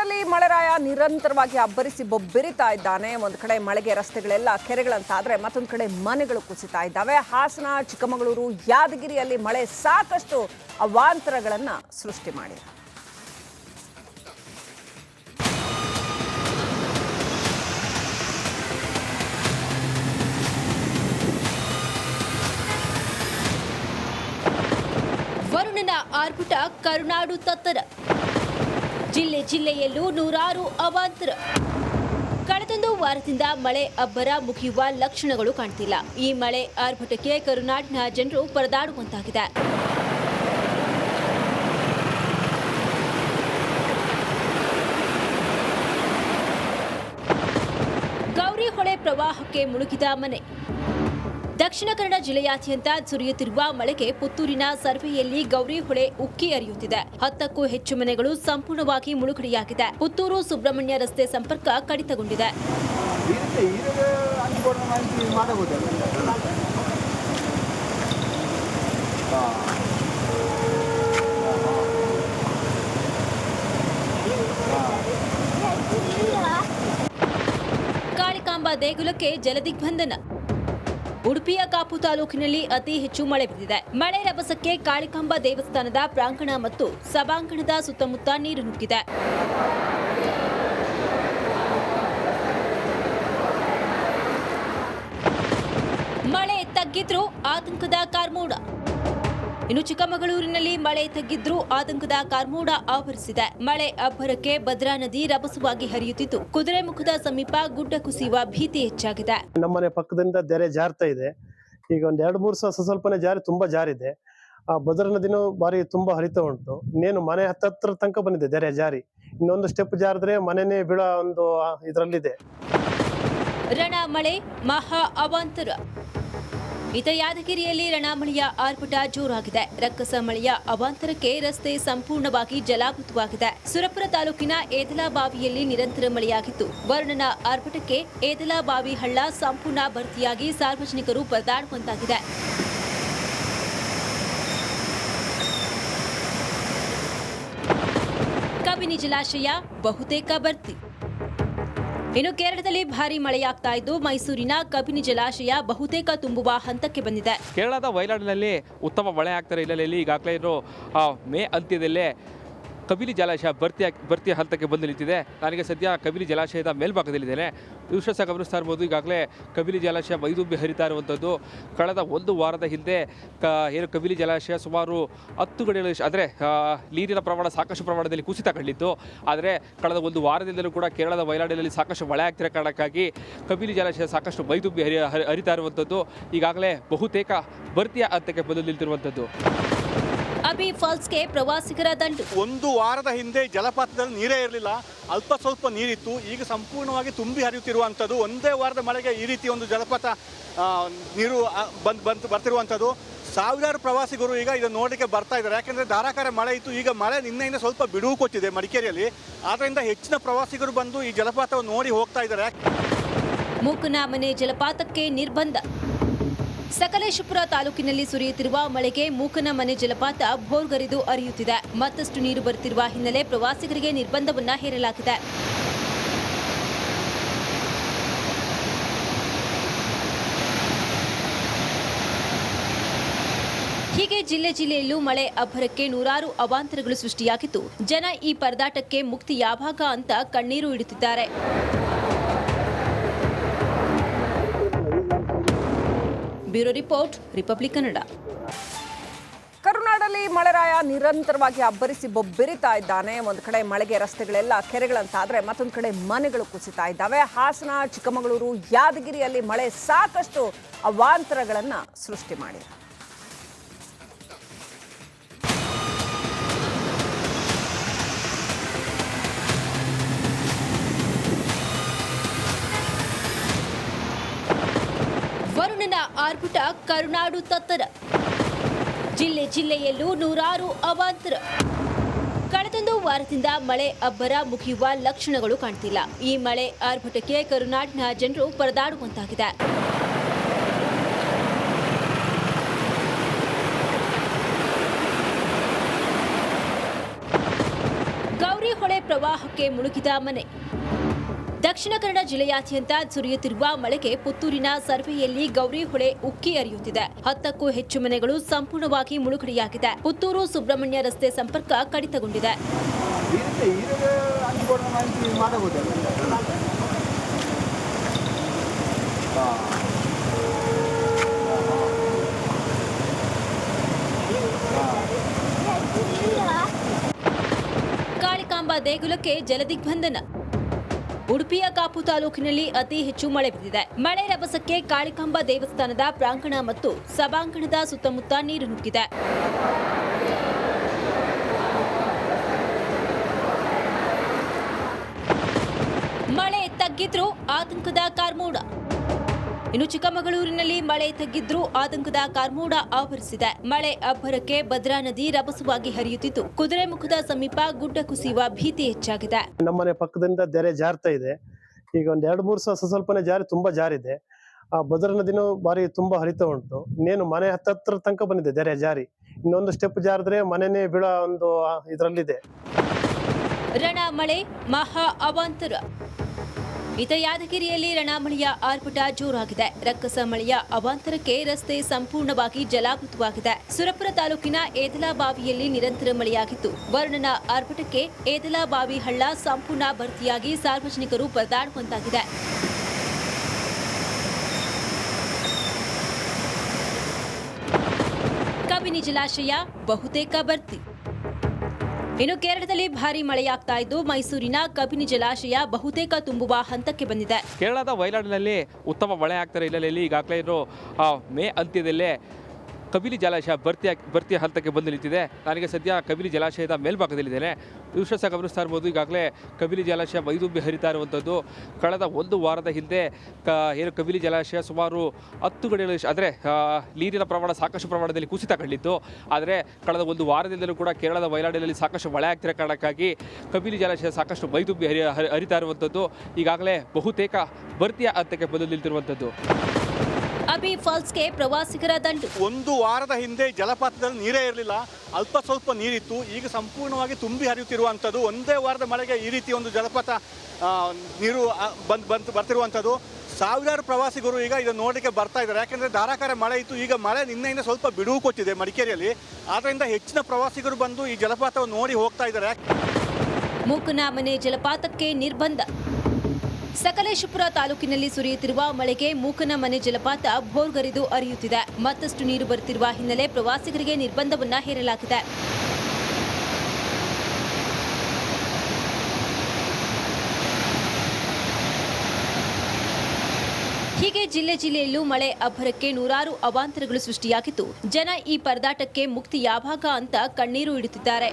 ಕರುನಾಡಲ್ಲಿ ಮಳೆರಾಯ ನಿರಂತರವಾಗಿ ಅಬ್ಬರಿಸಿ ಬೊಬ್ಬೆರಿತಾ ಇದ್ದಾನೆ. ಒಂದು ಕಡೆ ಮಳೆಗೆ ರಸ್ತೆಗಳೆಲ್ಲ ಕೆರೆಗಳಂತಾದ್ರೆ ಮತ್ತೊಂದು ಕಡೆ ಮನೆಗಳು ಕುಸಿತಾ ಇದ್ದಾವೆ. ಹಾಸನ, ಚಿಕ್ಕಮಗಳೂರು, ಯಾದಗಿರಿಯಲ್ಲಿ ಮಳೆ ಸಾಕಷ್ಟು ಅವಾಂತರಗಳನ್ನ ಸೃಷ್ಟಿ ಮಾಡಿದೆ. ವರುಣನ ಆರ್ಭಟ ಕರುನಾಡು ತತ್ತರ. ಜಿಲ್ಲೆ ಜಿಲ್ಲೆಯಲ್ಲೂ ನೂರಾರು ಅವಾಂತರ. ಕಳೆದೊಂದು ವಾರದಿಂದ ಮಳೆ ಅಬ್ಬರ ಮುಗಿಯುವ ಲಕ್ಷಣಗಳು ಕಾಣ್ತಿಲ್ಲ. ಈ ಮಳೆ ಆರ್ಭಟಕ್ಕೆ ಕರುನಾಡಿನ ಜನರು ಪರದಾಡುವಂತಾಗಿದೆ. ಗೌರಿ ಹೊಳೆ ಪ್ರವಾಹಕ್ಕೆ ಮುಳುಗಿದ ಮನೆ. ದಕ್ಷಿಣ ಕನ್ನಡ ಜಿಲ್ಲೆಯಾದ್ಯಂತ ಸುರಿಯುತ್ತಿರುವ ಮಳೆಗೆ ಪುತ್ತೂರಿನ ಸರ್ವೆಯಲ್ಲಿ ಗೌರಿ ಹೊಳೆ ಉಕ್ಕಿ ಹರಿಯುತ್ತಿದೆ. 10ಕ್ಕೂ ಹೆಚ್ಚು ಮನೆಗಳು ಸಂಪೂರ್ಣವಾಗಿ ಮುಳುಗಡೆಯಾಗಿದೆ. ಪುತ್ತೂರು ಸುಬ್ರಹ್ಮಣ್ಯ ರಸ್ತೆ ಸಂಪರ್ಕ ಕಡಿತಗೊಂಡಿದೆ. ಕಾಳಿಕಾಂಬ ದೇಗುಲಕ್ಕೆ ಜಲದಿಗ್ಬಂಧನ. ಉಡುಪಿಯ ಕಾಪು ತಾಲೂಕಿನಲ್ಲಿ ಅತಿ ಹೆಚ್ಚು ಮಳೆ ಬಿದ್ದಿದೆ. ಮಳೆ ರಭಸಕ್ಕೆ ಕಾಳಿಕಾಂಬ ದೇವಸ್ಥಾನದ ಪ್ರಾಂಗಣ ಮತ್ತು ಸಭಾಂಗಣದ ಸುತ್ತಮುತ್ತ ನೀರು ನುಗ್ಗಿದೆ. ಮಳೆ ತಗ್ಗಿದ್ರೂ ಆತಂಕದ ಕಾರ್ಮೋಡ. ಇನ್ನು ಚಿಕ್ಕಮಗಳೂರಿನಲ್ಲಿ ಮಳೆ ತಗ್ಗಿದ್ರೂ ಆತಂಕದ ಕಾರ್ಮೋಡ ಆವರಿಸಿದೆ. ಮಳೆ ಅಬ್ಬರಕ್ಕೆ ಭದ್ರಾ ನದಿ ರಭಸವಾಗಿ ಹರಿಯುತ್ತಿದ್ದು ಕುದುರೆಮುಖದ ಸಮೀಪ ಗುಡ್ಡ ಕುಸಿಯುವ ಭೀತಿ ಹೆಚ್ಚಾಗಿದೆ. ನಮ್ಮನೆ ಪಕ್ಕದಿಂದ ತೆರೆ ಜಾರ್ತಾ ಇದೆ. ಈಗ ಒಂದ್ 2-3 ಸ್ವಲ್ಪನೇ ಜಾರಿ ತುಂಬಾ ಜಾರಿದೆ. ಆ ಭದ್ರಾ ನದಿನೂ ಬಾರಿ ತುಂಬಾ ಹರಿತಾ ಉಂಟು. ಇನ್ನೇನು ಮನೆ ಹತ್ತತ್ರ ತನಕ ಬಂದಿದೆ ತೆರೆ ಜಾರಿ. ಇನ್ನೊಂದು ಸ್ಟೆಪ್ ಜಾರಿದ್ರೆ ಮನೆನೇ ಬೀಳೋ ಒಂದು ಇದರಲ್ಲಿದೆ. ರಣ ಮಳೆ ಮಹಾ ಅವಾಂತರ. ಇತ ಯಾದಗಿರಿಯಲ್ಲಿ ರಣಮಳೆಯ ಆರ್ಭಟ ಜೋರಾಗಿದೆ. ರಕ್ಕಸ ಮಳೆಯ ಅವಾಂತರಕ್ಕೆ ರಸ್ತೆ ಸಂಪೂರ್ಣವಾಗಿ ಜಲಾವೃತವಾಗಿದೆ. ಸುರಪುರ ತಾಲೂಕಿನ ಏದಲಾಬಾವಿಯಲ್ಲಿ ನಿರಂತರ ಮಳೆಯಾಗಿದ್ದು ವರುಣನ ಆರ್ಭಟಕ್ಕೆ ಏದಲಾಬಾವಿ ಹಳ್ಳ ಸಂಪೂರ್ಣ ಭರ್ತಿಯಾಗಿ ಸಾರ್ವಜನಿಕರು ಪರದಾಡುವಂತಾಗಿದೆ. ಕಬಿನಿ ಜಲಾಶಯ ಬಹುತೇಕ ಭರ್ತಿ. ಇನ್ನು ಕೇರಳದಲ್ಲಿ ಭಾರೀ ಮಳೆಯಾಗ್ತಾ ಇದ್ದು ಮೈಸೂರಿನ ಕಬಿನಿ ಜಲಾಶಯ ಬಹುತೇಕ ತುಂಬುವ ಹಂತಕ್ಕೆ ಬಂದಿದೆ. ಕೇರಳದ ವಯನಾಡಿನಲ್ಲಿ ಉತ್ತಮ ಮಳೆ ಆಗ್ತಾ ಹಿನ್ನೆಲೆಯಲ್ಲಿ ಈಗಾಗಲೇ ಮೇ ಅಂತ್ಯದಲ್ಲೇ ಕಬಿನಿ ಜಲಾಶಯ ಭರ್ತಿಯ ಹಂತಕ್ಕೆ ಬಂದು ನಿಂತಿದೆ. ನನಗೆ ಸದ್ಯ ಕಬಿನಿ ಜಲಾಶಯದ ಮೇಲ್ಭಾಗದಲ್ಲಿದ್ದೇನೆ. ದೃಶ್ಯ ಸಹ ಗಮನಿಸ್ತಾ ಇರ್ಬೋದು. ಈಗಾಗಲೇ ಕಬಿನಿ ಜಲಾಶಯ ಮೈದುಂಬಿ ಹರಿತಾ ಇರುವಂಥದ್ದು. ಕಳೆದ ಒಂದು ವಾರದ ಹಿಂದೆ ಏನು ಕಬಿನಿ ಜಲಾಶಯ ಸುಮಾರು 10 ಗಡಿಗಳಷ್ಟು ಅಂದರೆ ನೀರಿನ ಪ್ರಮಾಣ ಸಾಕಷ್ಟು ಪ್ರಮಾಣದಲ್ಲಿ ಕುಸಿತ ಕಂಡಿತ್ತು. ಆದರೆ ಕಳೆದ ಒಂದು ವಾರದಿಂದಲೂ ಕೂಡ ಕೇರಳದ ವಯನಾಡಿನಲ್ಲಿ ಸಾಕಷ್ಟು ಮಳೆ ಆಗ್ತಿರೋ ಕಾರಣಕ್ಕಾಗಿ ಕಬಿನಿ ಜಲಾಶಯ ಸಾಕಷ್ಟು ಮೈದುಂಬಿ ಹರಿತಾ ಇರುವಂಥದ್ದು. ಈಗಾಗಲೇ ಬಹುತೇಕ ಭರ್ತಿಯ ಹಂತಕ್ಕೆ ಬಂದು ನಿಂತಿರುವಂಥದ್ದು. ಅಬಿ ಫಾಲ್ಸ್ಗೆ ಪ್ರವಾಸಿಗರ ದಂಡು. ಒಂದು ವಾರದ ಹಿಂದೆ ಜಲಪಾತದಲ್ಲಿ ನೀರೇ ಇರಲಿಲ್ಲ, ಅಲ್ಪ ಸ್ವಲ್ಪ ನೀರಿತ್ತು. ಈಗ ಸಂಪೂರ್ಣವಾಗಿ ತುಂಬಿ ಹರಿಯುತ್ತಿರುವಂಥದ್ದು. ಒಂದೇ ವಾರದ ಮಳೆಗೆ ಈ ರೀತಿ ಒಂದು ಜಲಪಾತ ನೀರು ಬರ್ತಿರುವಂಥದ್ದು. ಸಾವಿರಾರು ಪ್ರವಾಸಿಗರು ಈಗ ಇದನ್ನು ನೋಡಲಿಕ್ಕೆ ಬರ್ತಾ ಇದ್ದಾರೆ. ಯಾಕೆಂದರೆ ಧಾರಾಕಾರ ಮಳೆ ಇತ್ತು. ಈಗ ಮಳೆ ನಿನ್ನೆಯಿಂದ ಸ್ವಲ್ಪ ಬಿಡುವು ಕೊಟ್ಟಿದೆ ಮಡಿಕೇರಿಯಲ್ಲಿ. ಆದ್ದರಿಂದ ಹೆಚ್ಚಿನ ಪ್ರವಾಸಿಗರು ಬಂದು ಈ ಜಲಪಾತವನ್ನು ನೋಡಿ ಹೋಗ್ತಾ ಇದ್ದಾರೆ. ಮೂಕನಮನೆ ಜಲಪಾತಕ್ಕೆ ನಿರ್ಬಂಧ. ಸಕಲೇಶಪುರ ತಾಲೂಕಿನಲ್ಲಿ ಸುರಿಯುತ್ತಿರುವ ಮಳೆಗೆ ಮೂಕನಮನೆ ಜಲಪಾತ ಭೋರ್ಗರೆದು ಹರಿಯುತ್ತಿದೆ. ಮತ್ತಷ್ಟು ನೀರು ಬರುತ್ತಿರುವ ಹಿನ್ನೆಲೆ ಪ್ರವಾಸಿಗರಿಗೆ ನಿರ್ಬಂಧವನ್ನ ಹೇರಲಾಗಿದೆ. ಹೀಗೆ ಜಿಲ್ಲೆ ಜಿಲ್ಲೆಯಲ್ಲೂ ಮಳೆ ಅಬ್ಬರಕ್ಕೆ ನೂರಾರು ಅವಾಂತರಗಳು ಸೃಷ್ಟಿಯಾಗಿದ್ದು ಜನ ಈ ಪರದಾಟಕ್ಕೆ ಮುಕ್ತಿ ಯಾವಾಗ ಅಂತ ಕಣ್ಣೀರು ಇಡುತ್ತಿದ್ದಾರೆ. Bureau report, Republic Kannada. ಕರುನಾಡಲ್ಲಿ ಮಳೆರಾಯ ನಿರಂತರವಾಗಿ ಅಬ್ಬರಿಸಿ ಬೊಬ್ಬೆರಿತಾ ಇದ್ದಾನೆ. ಒಂದು ಕಡೆ ಮಳೆಗೆ ರಸ್ತೆಗಳೆಲ್ಲ ಕೆರೆಗಳಂತಾದ್ರೆ ಮತ್ತೊಂದು ಕಡೆ ಮನೆಗಳು ಕುಸಿತಾ ಇದ್ದಾವೆ. ಹಾಸನ, ಚಿಕ್ಕಮಗಳೂರು, ಯಾದಗಿರಿಯಲ್ಲಿ ಮಳೆ ಸಾಕಷ್ಟು ಅವಾಂತರಗಳನ್ನ ಸೃಷ್ಟಿ ಮಾಡಿದೆ. ವರುಣನ ಆರ್ಭಟ ಕರುನಾಡು ತತ್ತರ. ಜಿಲ್ಲೆ ಜಿಲ್ಲೆಯಲ್ಲೂ ನೂರಾರು ಅವಾಂತರ. ಕಳೆದೊಂದು ವಾರದಿಂದ ಮಳೆ ಅಬ್ಬರ ಮುಗಿಯುವ ಲಕ್ಷಣಗಳು ಕಾಣ್ತಿಲ್ಲ. ಈ ಮಳೆ ಆರ್ಭಟಕ್ಕೆ ಕರುನಾಡಿನ ಜನರು ಪರದಾಡುವಂತಾಗಿದೆ. ಗೌರಿ ಹೊಳೆ ಪ್ರವಾಹಕ್ಕೆ ಮುಳುಗಿದ ಮನೆ. ದಕ್ಷಿಣ ಕನ್ನಡ ಜಿಲ್ಲೆಯಾದ್ಯಂತ ಸುರಿಯುತ್ತಿರುವ ಮಳೆಗೆ ಪುತ್ತೂರಿನ ಸರ್ವೆಯಲ್ಲಿ ಗೌರಿ ಹೊಳೆ ಉಕ್ಕಿ ಹರಿಯುತ್ತಿದೆ. 10ಕ್ಕೂ ಹೆಚ್ಚು ಮನೆಗಳು ಸಂಪೂರ್ಣವಾಗಿ ಮುಳುಗಡೆಯಾಗಿದೆ. ಪುತ್ತೂರು ಸುಬ್ರಹ್ಮಣ್ಯ ರಸ್ತೆ ಸಂಪರ್ಕ ಕಡಿತಗೊಂಡಿದೆ. ಕಾಳಿಕಾಂಬಾ ದೇಗುಲಕ್ಕೆ ಜಲದಿಗ್ಬಂಧನ. ಉಡುಪಿಯ ಕಾಪು ತಾಲೂಕಿನಲ್ಲಿ ಅತಿ ಹೆಚ್ಚು ಮಳೆ ಬಿದ್ದಿದೆ. ಮಳೆ ರಭಸಕ್ಕೆ ಕಾಳಿಕಾಂಬಾ ದೇವಸ್ಥಾನದ ಪ್ರಾಂಗಣ ಮತ್ತು ಸಭಾಂಗಣದ ಸುತ್ತಮುತ್ತ ನೀರು ನುಗ್ಗಿದೆ. ಮಳೆ ತಗ್ಗಿದ್ರೂ ಆತಂಕದ ಕಾರ್ಮೋಡ. ಇನ್ನು ಚಿಕ್ಕಮಗಳೂರಿನಲ್ಲಿ ಮಳೆ ತಗ್ಗಿದ್ರೂ ಆತಂಕದ ಕಾರ್ಮೋಡ ಆವರಿಸಿದೆ. ಮಳೆ ಅಬ್ಬರಕ್ಕೆ ಭದ್ರಾ ನದಿ ರಭಸವಾಗಿ ಹರಿಯುತ್ತಿದ್ದು ಕುದುರೆಮುಖದ ಸಮೀಪ ಗುಡ್ಡ ಕುಸಿಯುವ ಭೀತಿ ಹೆಚ್ಚಾಗಿದೆ. ನಮ್ಮನೆ ಪಕ್ಕದಿಂದ ತೆರೆ ಜಾರ್ತಾ ಇದೆ. ಈಗ ಒಂದ್ 2-3 ಸ್ವಲ್ಪನೇ ಜಾರಿ ತುಂಬಾ ಜಾರಿದೆ. ಆ ಭದ್ರಾ ನದಿನೂ ಬಾರಿ ತುಂಬಾ ಹರಿತಾ ಉಂಟು. ಇನ್ನೇನು ಮನೆ ಹತ್ತತ್ರ ತನಕ ಬಂದಿದೆ ತೆರೆ ಜಾರಿ. ಇನ್ನೊಂದು ಸ್ಟೆಪ್ ಜಾರಿದ್ರೆ ಮನೆನೇ ಬೀಳೋ ಒಂದು ಇದರಲ್ಲಿದೆ. ರಣ ಮಳೆ ಮಹಾ ಅವಾಂತರ. ಇತ ಯಾದಗಿರಿಯಲ್ಲಿ ರಣಮಳೆಯ ಆರ್ಭಟ ಜೋರಾಗಿದೆ. ರಕ್ಕಸ ಮಳೆಯ ಅವಾಂತರಕ್ಕೆ ರಸ್ತೆ ಸಂಪೂರ್ಣವಾಗಿ ಜಲಾವೃತವಾಗಿದೆ. ಸುರಪುರ ತಾಲೂಕಿನ ಏದಲಾಬಾವಿಯಲ್ಲಿ ನಿರಂತರ ಮಳೆಯಾಗಿದ್ದು ವರುಣನ ಆರ್ಭಟಕ್ಕೆ ಏದಲಾಬಾವಿ ಹಳ್ಳ ಸಂಪೂರ್ಣ ಭರ್ತಿಯಾಗಿ ಸಾರ್ವಜನಿಕರು ಪರದಾಡುವಂತಾಗಿದೆ. ಕಬಿನಿ ಜಲಾಶಯ ಬಹುತೇಕ ಭರ್ತಿ. ಇನ್ನು ಕೇರಳದಲ್ಲಿ ಭಾರೀ ಮಳೆಯಾಗ್ತಾ ಇದ್ದು ಮೈಸೂರಿನ ಕಬಿನಿ ಜಲಾಶಯ ಬಹುತೇಕ ತುಂಬುವ ಹಂತಕ್ಕೆ ಬಂದಿದೆ. ಕೇರಳದ ವಯನಾಡಿನಲ್ಲಿ ಉತ್ತಮ ಮಳೆ ಆಗ್ತಾರೆ ಹಿನ್ನೆಲೆಯಲ್ಲಿ ಈಗಾಗಲೇ ಮೇ ಅಂತ್ಯದಲ್ಲೇ ಕಬಿನಿ ಜಲಾಶಯ ಭರ್ತಿಯ ಹಂತಕ್ಕೆ ಬಂದು ನಿಂತಿದೆ. ನನಗೆ ಸದ್ಯ ಕಬಿನಿ ಜಲಾಶಯದ ಮೇಲ್ಭಾಗದಲ್ಲಿದ್ದೇನೆ. ವಿಶ್ವಾಸ ಗಮನಿಸ್ತಾ ಇರ್ಬೋದು. ಈಗಾಗಲೇ ಕಬಿನಿ ಜಲಾಶಯ ಮೈದುಂಬಿ ಹರಿತಾ ಇರುವಂಥದ್ದು. ಕಳೆದ ಒಂದು ವಾರದ ಹಿಂದೆ ಏನು ಕಬಿನಿ ಜಲಾಶಯ ಸುಮಾರು 10 ಗಡಿಗಳು ಅಂದರೆ ನೀರಿನ ಪ್ರಮಾಣ ಸಾಕಷ್ಟು ಪ್ರಮಾಣದಲ್ಲಿ ಕುಸಿತ ಕಂಡಿತ್ತು. ಆದರೆ ಕಳೆದ ಒಂದು ವಾರದಿಂದಲೂ ಕೂಡ ಕೇರಳದ ವಯನಾಡಿನಲ್ಲಿ ಸಾಕಷ್ಟು ಮಳೆ ಆಗ್ತಿರೋ ಕಾರಣಕ್ಕಾಗಿ ಕಬಿನಿ ಜಲಾಶಯ ಸಾಕಷ್ಟು ಮೈದುಂಬಿ ಹರಿತಾ ಇರುವಂಥದ್ದು. ಈಗಾಗಲೇ ಬಹುತೇಕ ಭರ್ತಿಯ ಹಂತಕ್ಕೆ ಬಂದು ನಿಂತಿರುವಂಥದ್ದು. ಅಬಿ ಫಾಲ್ಸ್ಗೆ ಪ್ರವಾಸಿಗರ ದಂಡು. ಒಂದು ವಾರದ ಹಿಂದೆ ಜಲಪಾತದಲ್ಲಿ ನೀರೇ ಇರಲಿಲ್ಲ, ಅಲ್ಪ ಸ್ವಲ್ಪ ನೀರಿತ್ತು. ಈಗ ಸಂಪೂರ್ಣವಾಗಿ ತುಂಬಿ ಹರಿಯುತ್ತಿರುವಂಥದ್ದು. ಒಂದೇ ವಾರದ ಮಳೆಗೆ ಈ ರೀತಿ ಒಂದು ಜಲಪಾತ ನೀರು ಬರ್ತಿರುವಂಥದ್ದು. ಸಾವಿರಾರು ಪ್ರವಾಸಿಗರು ಈಗ ಇದನ್ನು ನೋಡಲಿಕ್ಕೆ ಬರ್ತಾ ಇದ್ದಾರೆ. ಯಾಕೆಂದರೆ ಧಾರಾಕಾರ ಮಳೆ ಇತ್ತು. ಈಗ ಮಳೆ ನಿನ್ನೆಯಿಂದ ಸ್ವಲ್ಪ ಬಿಡುವು ಕೊಟ್ಟಿದೆ ಮಡಿಕೇರಿಯಲ್ಲಿ. ಆದ್ದರಿಂದ ಹೆಚ್ಚಿನ ಪ್ರವಾಸಿಗರು ಬಂದು ಈ ಜಲಪಾತವನ್ನು ನೋಡಿ ಹೋಗ್ತಾ ಇದ್ದಾರೆ. ಮೂಕನಮನೆ ಜಲಪಾತಕ್ಕೆ ನಿರ್ಬಂಧ. ಸಕಲೇಶಪುರ ತಾಲೂಕಿನಲ್ಲಿ ಸುರಿಯುತ್ತಿರುವ ಮಳೆಗೆ ಮೂಕನಮನೆ ಜಲಪಾತ ಭೋರ್ಗರೆದು ಹರಿಯುತ್ತಿದೆ. ಮತ್ತಷ್ಟು ನೀರು ಬರುತ್ತಿರುವ ಹಿನ್ನೆಲೆ ಪ್ರವಾಸಿಗರಿಗೆ ನಿರ್ಬಂಧವನ್ನ ಹೇರಲಾಗಿದೆ. ಹೀಗೆ ಜಿಲ್ಲೆಯಲ್ಲೂ ಮಳೆ ಅಬ್ಬರಕ್ಕೆ ನೂರಾರು ಅವಾಂತರಗಳು ಸೃಷ್ಟಿಯಾಗಿದ್ದು ಜನ ಈ ಪರದಾಟಕ್ಕೆ ಮುಕ್ತಿ ಯಾವಾಗ ಅಂತ ಕಣ್ಣೀರು ಇಡುತ್ತಿದ್ದಾರೆ.